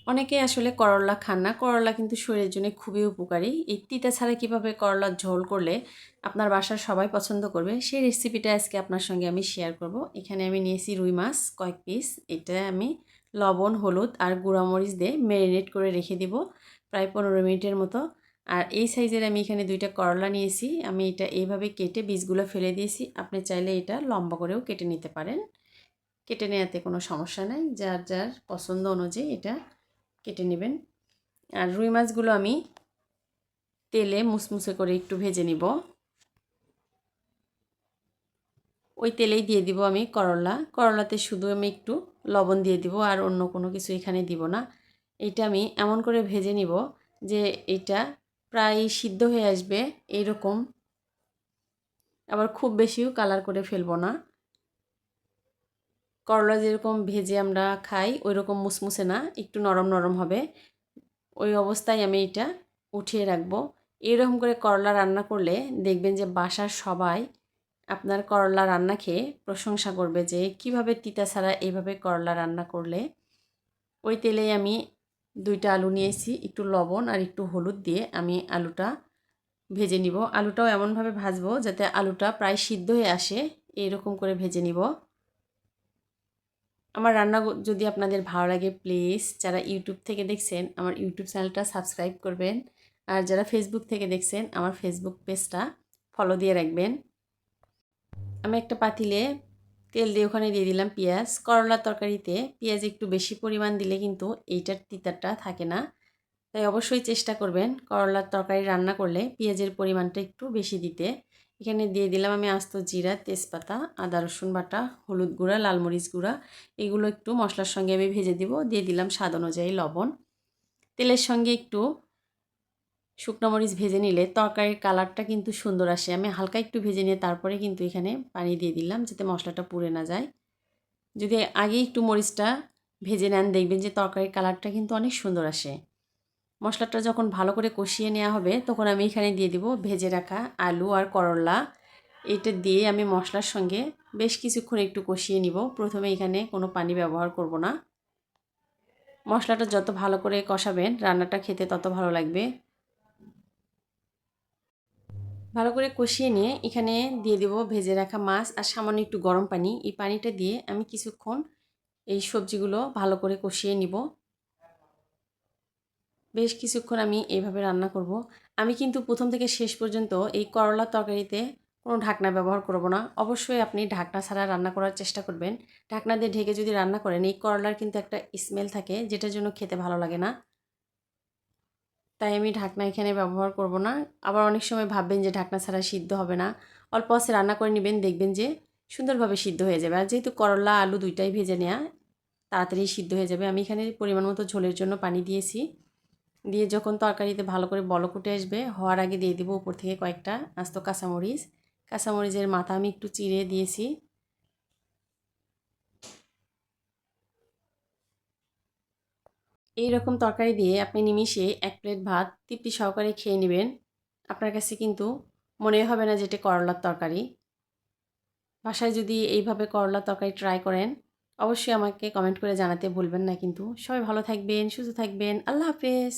অনেকে আসলে করলা খান না। করলা কিন্তু শরীরের জন্য খুবই উপকারী। এই তিতা ছাড়া কিভাবে করলার ঝোল করলে আপনার বাসার সবাই পছন্দ করবে, সেই রেসিপিটা আজকে আপনার সঙ্গে আমি শেয়ার করব। এখানে আমি নিয়েছি রুই মাছ কয়েক পিস। এটা আমি লবণ, হলুদ আর গুঁড়ামরিচ দিয়ে ম্যারিনেট করে রেখে দিব প্রায় 15 মিনিটের মতো। আর এই সাইজের আমি এখানে 2টা করলা নিয়েছি। আমি এটা এইভাবে কেটে বীজগুলো ফেলে দিয়েছি। আপনি চাইলে এটা লম্বা করেও কেটে নিতে পারেন। কেটে নেওয়াতে কোনো সমস্যা নাই। যার যার পছন্দ অনুযায়ী এটা কেটে নেবেন। আর রুই মাছগুলো আমি তেলে মুসমুসে করে একটু ভেজে নিব। ওই তেলেই দিয়ে দিব আমি করলা। করলাতে শুধু আমি একটু লবণ দিয়ে দিব, আর অন্য কোনো কিছু এখানে দিব না। এটা আমি এমন করে ভেজে নিব যে এটা প্রায় সিদ্ধ হয়ে আসবে এইরকম। আবার খুব বেশিও কালার করে ফেলবো না। করলা যেরকম ভেজে আমরা খাই ওই রকম মুসমুসে না, একটু নরম নরম হবে। ওই অবস্থায় আমি এটা উঠিয়ে রাখবো। এরকম করে করলা রান্না করলে দেখবেন যে বাসার সবাই আপনার করলা রান্না খেয়ে প্রশংসা করবে যে কিভাবে তিতা ছাড়া এইভাবে করলা রান্না করলে। ওই তেলেই আমি 2টা আলু নিয়েছি, একটু লবণ আর একটু হলুদ দিয়ে আমি আলুটা ভেজে নিব। আলুটাও এমনভাবে ভাজবো যাতে আলুটা প্রায় সিদ্ধ হয়ে আসে, এইরকম করে ভেজে নিব। আমার রান্না যদি আপনাদের ভালো লাগে, প্লিজ যারা ইউটিউব থেকে দেখছেন আমার ইউটিউব চ্যানেলটা সাবস্ক্রাইব করবেন, আর যারা ফেসবুক থেকে দেখছেন আমার ফেসবুক পেজটা ফলো দিয়ে রাখবেন। আমি একটা পাতিলে তেল দিয়ে ওখানে দিয়ে দিলাম পেঁয়াজ। করলার তরকারিতে পেঁয়াজ একটু বেশি পরিমাণ দিলে কিন্তু এইটার তিতাটা থাকে না। তাই অবশ্যই চেষ্টা করবেন করলার তরকারি রান্না করলে পেঁয়াজের পরিমাণটা একটু বেশি দিতে। এখানে দিয়ে দিলাম আমি আস্ত জিরা, তেজপাতা, আদা রসুন বাটা, হলুদ গুঁড়া, লাল মরিচ গুঁড়া। এগুলো একটু মশলার সঙ্গে আমি ভেজে দিব। দিয়ে দিলাম স্বাদ অনুযায়ী লবণ। তেলের সঙ্গে একটু শুকনো মরিচ ভেজে নিলে তরকারির কালারটা কিন্তু সুন্দর আসে। আমি হালকা একটু ভেজে নিয়ে তারপরে কিন্তু এখানে পানি দিয়ে দিলাম যাতে মশলাটা পুড়ে না যায়। যদি আগে একটু মরিচটা ভেজে নেন দেখবেন যে তরকারির কালারটা কিন্তু অনেক সুন্দর আসে। মশলাটা যখন ভালো করে কষিয়ে নেওয়া হবে তখন আমি এখানে দিয়ে দিব ভেজে রাখা আলু আর করলা। এটা দিয়ে আমি মশলার সঙ্গে বেশ কিছুক্ষণ একটু কষিয়ে নিব। প্রথমে এখানে কোনো পানি ব্যবহার করব না। মশলাটা যত ভালো করে কষাবেন রান্নাটা খেতে তত ভালো লাগবে। ভালো করে কষিয়ে নিয়ে এখানে দিয়ে দেব ভেজে রাখা মাছ আর সামান্য একটু গরম পানি। এই পানিটা দিয়ে আমি কিছুক্ষণ এই সবজিগুলো ভালো করে কষিয়ে নিব। বেশ কিছুক্ষণ আমি এইভাবে রান্না করব। আমি কিন্তু প্রথম থেকে শেষ পর্যন্ত এই করলার তরকারিতে কোনো ঢাকনা ব্যবহার করব না। অবশ্যই আপনি ঢাকনা ছাড়া রান্না করার চেষ্টা করবেন। ঢাকনা দিয়ে ঢেকে যদি রান্না করেন এই করলার কিন্তু একটা স্মেল থাকে যেটার জন্য খেতে ভালো লাগে না। তাই আমি ঢাকনা এখানে ব্যবহার করব না। আবার অনেক সময় ভাববেন যে ঢাকনা ছাড়া সিদ্ধ হবে না। অল্প আঁচে রান্না করে নেবেন, দেখবেন যে সুন্দরভাবে সিদ্ধ হয়ে যাবে। আর যেহেতু করলা আলু দুইটাই ভেজে নেওয়া, তাড়াতাড়ি সিদ্ধ হয়ে যাবে। আমি এখানে পরিমাণ মতো ঝোলের জন্য পানি দিয়েছি। দিয়ে যখন তরকারিতে ভালো করে বলক উঠে আসবে হওয়ার আগে দিয়ে দিব উপর থেকে কয়েকটা আস্ত কাঁচামরিচ। কাঁচামরিচের মাথা আমি একটু চিড়ে দিয়েছি। এই রকম তরকারি দিয়ে আপনি নিমিষে 1 প্লেট ভাত তৃপ্তি সহকারে খেয়ে নেবেন। আপনার কাছে কিন্তু মনে হবে না যে এটা করলার তরকারি। বাসায় যদি এইভাবে করলার তরকারি ট্রাই করেন অবশ্যই আমাকে কমেন্ট করে জানাতে ভুলবেন না কিন্তু। সবাই ভালো থাকবেন, সুস্থ থাকবেন। আল্লাহ হাফেজ।